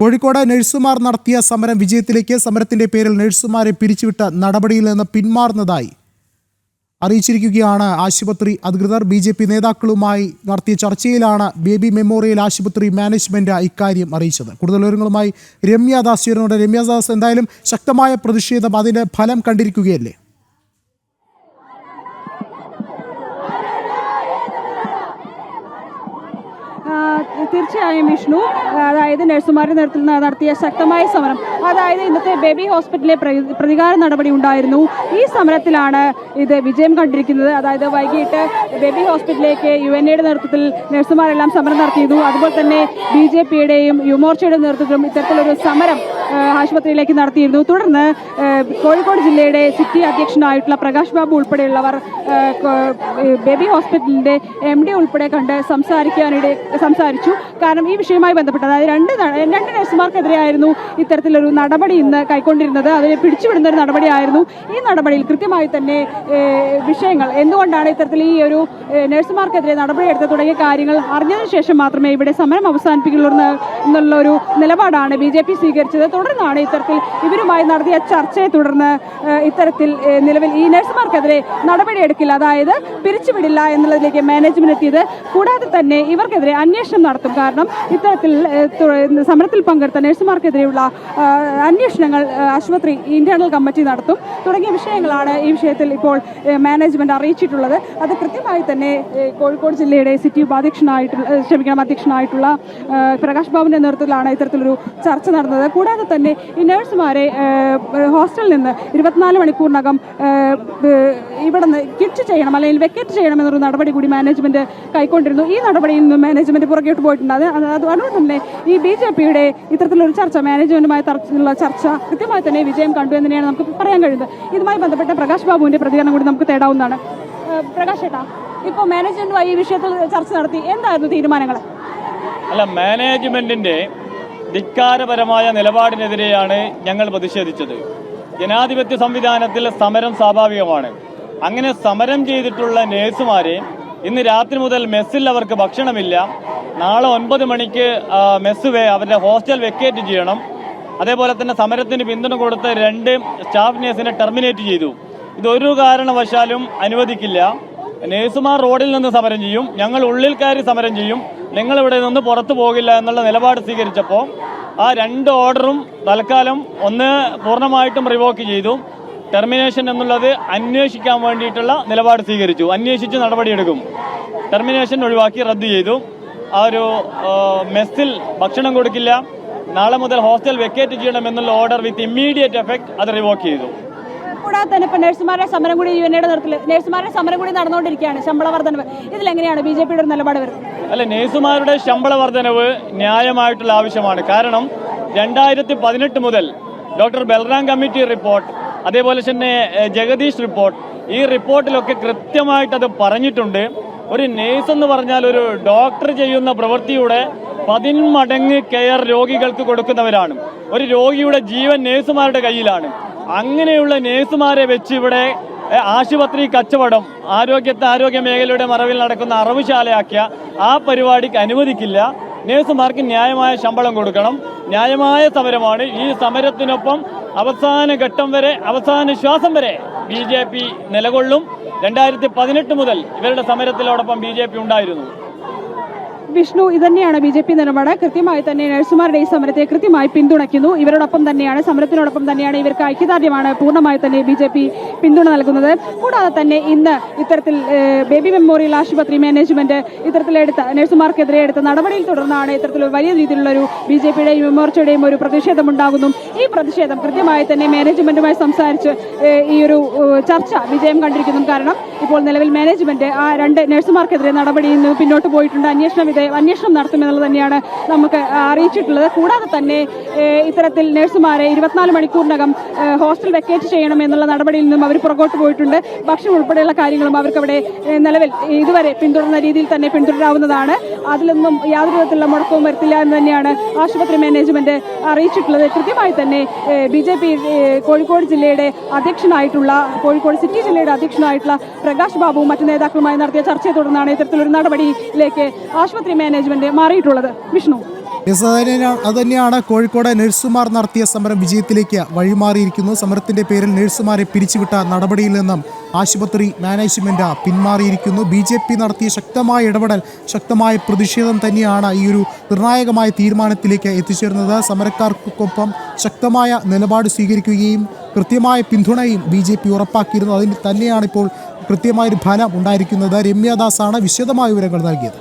കോഴിക്കോട് നഴ്സുമാർ നടത്തിയ സമരം വിജയത്തിലേക്ക്. സമരത്തിന്റെ പേരിൽ നഴ്സുമാരെ പിരിച്ചുവിട്ട നടപടിയിൽ നിന്ന് പിന്മാറുന്നതായി അറിയിച്ചിരിക്കുകയാണ് ആശുപത്രി അധികൃതർ. BJP നേതാക്കളുമായി നടത്തിയ ചർച്ചയിലാണ് ബേബി മെമ്മോറിയൽ ആശുപത്രി മാനേജ്മെന്റ് ഇക്കാര്യം അറിയിച്ചത്. കൂടുതൽ വിവരങ്ങളുമായി രമ്യദാസ് ചേരുന്നുണ്ട്. രമ്യദാസ്, എന്തായാലും ശക്തമായ പ്രതിഷേധം അതിന്റെ ഫലം കണ്ടിരിക്കുകയല്ലേ? തീർച്ചയായും വിഷ്ണു, അതായത് നഴ്സുമാരുടെ നേതൃത്വത്തിൽ നടത്തിയ ശക്തമായ സമരം, അതായത് ഇന്നത്തെ ബേബി ഹോസ്പിറ്റലിലെ പ്രതികാര നടപടി ഉണ്ടായിരുന്നു. ഈ സമരത്തിലാണ് ഇത് വിജയം കണ്ടിരിക്കുന്നത്. അതായത് വൈകിട്ട് ബേബി ഹോസ്പിറ്റലിലേക്ക് UNAയുടെ നേതൃത്വത്തിൽ നഴ്സുമാരെല്ലാം സമരം നടത്തിയിരുന്നു. അതുപോലെ തന്നെ BJPയുടെയും യുവമോർച്ചയുടെയും നേതൃത്വത്തിലും ഇത്തരത്തിലൊരു സമരം ആശുപത്രിയിലേക്ക് നടത്തിയിരുന്നു. തുടർന്ന് കോഴിക്കോട് ജില്ലയുടെ സിറ്റി അധ്യക്ഷനായിട്ടുള്ള പ്രകാശ് ബാബു ഉൾപ്പെടെയുള്ളവർ ബേബി ഹോസ്പിറ്റലിൻ്റെ MD ഉൾപ്പെടെ കണ്ട് സംസാരിച്ചു. കാരണം ഈ വിഷയവുമായി ബന്ധപ്പെട്ട്, അതായത് രണ്ട് നഴ്സുമാർക്കെതിരെയായിരുന്നു ഇത്തരത്തിലൊരു നടപടി ഇന്ന് കൈക്കൊണ്ടിരുന്നത്. അതിനെ പിടിച്ചുവിടുന്ന ഒരു നടപടിയായിരുന്നു. ഈ നടപടിയിൽ കൃത്യമായി തന്നെ വിഷയങ്ങൾ, എന്തുകൊണ്ടാണ് ഇത്തരത്തിൽ ഈ ഒരു നഴ്സുമാർക്കെതിരെ നടപടിയെടുത്ത് തുടങ്ങിയ കാര്യങ്ങൾ അറിഞ്ഞതിന് ശേഷം മാത്രമേ ഇവിടെ സമരം അവസാനിപ്പിക്കുള്ളൂ എന്നുള്ള ഒരു നിലപാടാണ് BJP സ്വീകരിച്ചത്. തുടർന്നാണ് ഇത്തരത്തിൽ ഇവരുമായി നടത്തിയ ചർച്ചയെ തുടർന്ന് ഇത്തരത്തിൽ നിലവിൽ ഈ നഴ്സുമാർക്കെതിരെ നടപടിയെടുക്കില്ല, അതായത് പിരിച്ചുവിടില്ല എന്നുള്ളതിലേക്ക് മാനേജ്മെന്റ് എത്തിയത്. കൂടാതെ തന്നെ ഇവർക്കെതിരെ അന്വേഷണം നടത്തും. കാരണം ഇത്തരത്തിൽ സമരത്തിൽ പങ്കെടുത്ത നഴ്സുമാർക്കെതിരെയുള്ള അന്വേഷണങ്ങൾ ആശുപത്രി ഇന്റേണൽ കമ്മിറ്റി നടത്തും തുടങ്ങിയ വിഷയങ്ങളാണ് ഈ വിഷയത്തിൽ ഇപ്പോൾ മാനേജ്മെന്റ് അറിയിച്ചിട്ടുള്ളത്. അത് കൃത്യമായി തന്നെ കോഴിക്കോട് ജില്ലയുടെ സിറ്റി അധ്യക്ഷനായിട്ടുള്ള പ്രകാശ് ബാബുവിന്റെ നേതൃത്വത്തിലാണ് ഇത്തരത്തിലൊരു ചർച്ച നടന്നത്. കൂടാതെ തന്നെ ഈ നഴ്സുമാരെ ഹോസ്റ്റലിൽ നിന്ന് 24 മണിക്കൂറിനകം ഇവിടെ നിന്ന് കിറ്റ് ചെയ്യണം, അല്ലെങ്കിൽ വെക്കേറ്റ് ചെയ്യണം എന്നൊരു നടപടി കൂടി മാനേജ്മെന്റ് കൈക്കൊണ്ടിരുന്നു. ഈ നടപടിയിൽ നിന്ന് മാനേജ്മെന്റ് പുറകോട്ട് പോയിട്ടുണ്ട്. അതുകൊണ്ട് തന്നെ ഈ BJPയുടെ ഇത്തരത്തിലൊരു ചർച്ച, മാനേജ്മെന്റുമായി തരത്തിലുള്ള ചർച്ച കൃത്യമായി തന്നെ വിജയം കണ്ടു എന്ന് തന്നെയാണ് നമുക്ക് പറയാൻ കഴിയുന്നത്. ഇതുമായി ബന്ധപ്പെട്ട പ്രകാശ് ബാബുവിന്റെ പ്രതികരണം കൂടി നമുക്ക് തേടാവുന്നതാണ്. പ്രകാശ് ഏട്ടാ, ഇപ്പോൾ മാനേജ്മെന്റുമായി ഈ വിഷയത്തിൽ ചർച്ച നടത്തി, എന്തായിരുന്നു തീരുമാനങ്ങൾ? മാനേജ്മെന്റിന്റെ ധിക്കാരപരമായ നിലപാടിനെതിരെയാണ് ഞങ്ങൾ പ്രതിഷേധിച്ചത്. ജനാധിപത്യ സംവിധാനത്തിൽ സമരം സ്വാഭാവികമാണ്. അങ്ങനെ സമരം ചെയ്തിട്ടുള്ള നഴ്സുമാരെ ഇന്ന് രാത്രി മുതൽ മെസ്സിൽ അവർക്ക് ഭക്ഷണമില്ല. നാളെ 9 മണിക്ക് അവരുടെ ഹോസ്റ്റൽ വെക്കേറ്റ് ചെയ്യണം. അതേപോലെ തന്നെ സമരത്തിന് പിന്തുണ കൊടുത്ത 2 സ്റ്റാഫ് നഴ്സിനെ ടെർമിനേറ്റ് ചെയ്തു. ഇതൊരു കാരണവശാലും അനുവദിക്കില്ല. നഴ്സുമാർ റോഡിൽ നിന്ന് സമരം ചെയ്യും, ഞങ്ങൾ ഉള്ളിൽ കയറി സമരം ചെയ്യും, നിങ്ങളിവിടെ നിന്ന് പുറത്തു പോകില്ല എന്നുള്ള നിലപാട് സ്വീകരിച്ചപ്പോൾ ആ 2 ഓർഡറും തൽക്കാലം ഒന്ന് പൂർണ്ണമായിട്ടും റിവോക്ക് ചെയ്തു. ടെർമിനേഷൻ എന്നുള്ളത് അന്വേഷിക്കാൻ വേണ്ടിയിട്ടുള്ള നിലപാട് സ്വീകരിച്ചു. അന്വേഷിച്ച് നടപടിയെടുക്കും. ടെർമിനേഷൻ ഒഴിവാക്കി റദ്ദു ചെയ്തു. ആ ഒരു മെസ്സിൽ ഭക്ഷണം കൊടുക്കില്ല, നാളെ മുതൽ ഹോസ്റ്റൽ വെക്കേറ്റ് ചെയ്യണം എന്നുള്ള ഓർഡർ വിത്ത് ഇമ്മീഡിയറ്റ് എഫക്ട് അത് റിവോക്ക് ചെയ്തു. കൂടാതെ തന്നെ ഇപ്പോൾ നഴ്സുമാരുടെ സമരം കൂടി UNAയുടെ നേതൃത്വത്തിൽ നഴ്സുമാരുടെ സമരം കൂടി നടന്നുകൊണ്ടിരിക്കുകയാണ്. ശമ്പള വർധനവ്, ഇതിലെങ്ങനെയാണ് BJPയുടെ ഒരു നിലപാട് വരുന്നത്? നഴ്സുമാരുടെ ശമ്പള വർധനവ് ന്യായമായിട്ടുള്ള ആവശ്യമാണ്. കാരണം 2018 മുതൽ ഡോക്ടർ ബൽറാം കമ്മിറ്റി റിപ്പോർട്ട്, അതേപോലെ തന്നെ ജഗദീഷ് റിപ്പോർട്ട്, ഈ റിപ്പോർട്ടിലൊക്കെ കൃത്യമായിട്ട് അത് പറഞ്ഞിട്ടുണ്ട്. ഒരു നേഴ്സ് എന്ന് പറഞ്ഞാൽ ഒരു ഡോക്ടർ ചെയ്യുന്ന പ്രവൃത്തിയുടെ 10 മടങ്ങ് കെയർ രോഗികൾക്ക് കൊടുക്കുന്നവരാണ്. ഒരു രോഗിയുടെ ജീവൻ നേഴ്സുമാരുടെ കയ്യിലാണ്. അങ്ങനെയുള്ള നേഴ്സുമാരെ വെച്ച് ഇവിടെ ആശുപത്രി കച്ചവടം, ആരോഗ്യ മേഖലയുടെ മറവിൽ നടക്കുന്ന അറവുശാലയാക്കിയ ആ പരിപാടിക്ക് അനുവദിക്കില്ല. നേഴ്സുമാർക്ക് ന്യായമായ ശമ്പളം കൊടുക്കണം. ന്യായമായ സമരമാണ്. ഈ സമരത്തിനൊപ്പം അവസാന ഘട്ടം വരെ, അവസാന ശ്വാസം വരെ BJP നിലകൊള്ളും. 2018 മുതൽ ഇവരുടെ സമരത്തിലോടൊപ്പം BJP ഉണ്ടായിരുന്നു. വിഷ്ണു, ഇതന്നെയാണ് BJP നിലപാട്. കൃത്യമായി തന്നെ നഴ്സുമാരുടെ ഈ സമരത്തെ കൃത്യമായി പിന്തുണയ്ക്കുന്നു. ഇവരോടൊപ്പം തന്നെയാണ്, സമരത്തിനോടൊപ്പം തന്നെയാണ്, ഇവർക്ക് ഐക്യദാർഢ്യമാണ് പൂർണ്ണമായി തന്നെ BJP പിന്തുണ നൽകുന്നത്. കൂടാതെ തന്നെ ഇന്ന് ഇത്തരത്തിൽ ബേബി മെമ്മോറിയൽ ആശുപത്രി മാനേജ്മെന്റ് നഴ്സുമാർക്കെതിരെ എടുത്ത നടപടിയിൽ തുടർന്നാണ് ഇത്തരത്തിലൊരു വലിയ രീതിയിലുള്ളൊരു BJPയുടെയും യുവമോർച്ചയുടെയും ഒരു പ്രതിഷേധമുണ്ടാകുന്നു. ഈ പ്രതിഷേധം കൃത്യമായി തന്നെ മാനേജ്മെന്റുമായി സംസാരിച്ച് ഈ ഒരു ചർച്ച വിജയം കണ്ടിരിക്കുന്നു. കാരണം ഇപ്പോൾ നിലവിൽ മാനേജ്മെന്റ് ആ 2 നഴ്സുമാർക്കെതിരെ നടപടിയിൽ നിന്ന് പിന്നോട്ട് പോയിട്ടുണ്ട്. അന്വേഷണം നടത്തുമെന്നുള്ളത് തന്നെയാണ് നമുക്ക് അറിയിച്ചിട്ടുള്ളത്. കൂടാതെ തന്നെ ഇത്തരത്തിൽ നഴ്സുമാരെ 24 മണിക്കൂറിനകം ഹോസ്റ്റൽ വെക്കേറ്റ് ചെയ്യണം എന്നുള്ള നടപടിയിൽ നിന്നും അവർ പുറകോട്ട് പോയിട്ടുണ്ട്. ഭക്ഷണം ഉൾപ്പെടെയുള്ള കാര്യങ്ങളും അവർക്ക് അവിടെ നിലവിൽ ഇതുവരെ പിന്തുടർന്ന രീതിയിൽ തന്നെ പിന്തുടരാവുന്നതാണ്. അതിലൊന്നും യാതൊരു വിധത്തിലുള്ള മുടക്കവും വരുത്തില്ല എന്ന് തന്നെയാണ് ആശുപത്രി മാനേജ്മെന്റ് അറിയിച്ചിട്ടുള്ളത്. കൃത്യമായി തന്നെ BJP കോഴിക്കോട് ജില്ലയുടെ അധ്യക്ഷനായിട്ടുള്ള, കോഴിക്കോട് സിറ്റി ജില്ലയുടെ അധ്യക്ഷനായിട്ടുള്ള പ്രകാശ് ബാബുവും മറ്റു നേതാക്കളുമായി നടത്തിയ ചർച്ചയെ തുടർന്നാണ് ഇത്തരത്തിലൊരു നടപടിയിലേക്ക് ആശുപത്രി മാനേജ്മെന്റ് മാറിയിട്ടുള്ളത്. വിഷ്ണു. അതുതന്നെയാണ് കോഴിക്കോട് നഴ്സുമാർ നടത്തിയ സമരം വിജയത്തിലേക്ക് വഴിമാറിയിരിക്കുന്നു. സമരത്തിന്റെ പേരിൽ നഴ്സുമാരെ പിരിച്ചുവിട്ട നടപടിയിൽ നിന്നും ആശുപത്രി മാനേജ്മെന്റ് പിന്മാറിയിരിക്കുന്നു. BJP നടത്തിയ ശക്തമായ ഇടപെടൽ, ശക്തമായ പ്രതിഷേധം തന്നെയാണ് ഈ ഒരു നിർണായകമായ തീരുമാനത്തിലേക്ക് എത്തിച്ചേർന്നത്. സമരക്കാർക്കൊപ്പം ശക്തമായ നിലപാട് സ്വീകരിക്കുകയും കൃത്യമായ പിന്തുണയും BJP ഉറപ്പാക്കിയിരുന്നു. അതിന് തന്നെയാണ് ഇപ്പോൾ കൃത്യമായൊരു ഫലം ഉണ്ടായിരിക്കുന്നത്. രമ്യദാസാണ് വിശദമായ വിവരങ്ങൾ നൽകിയത്.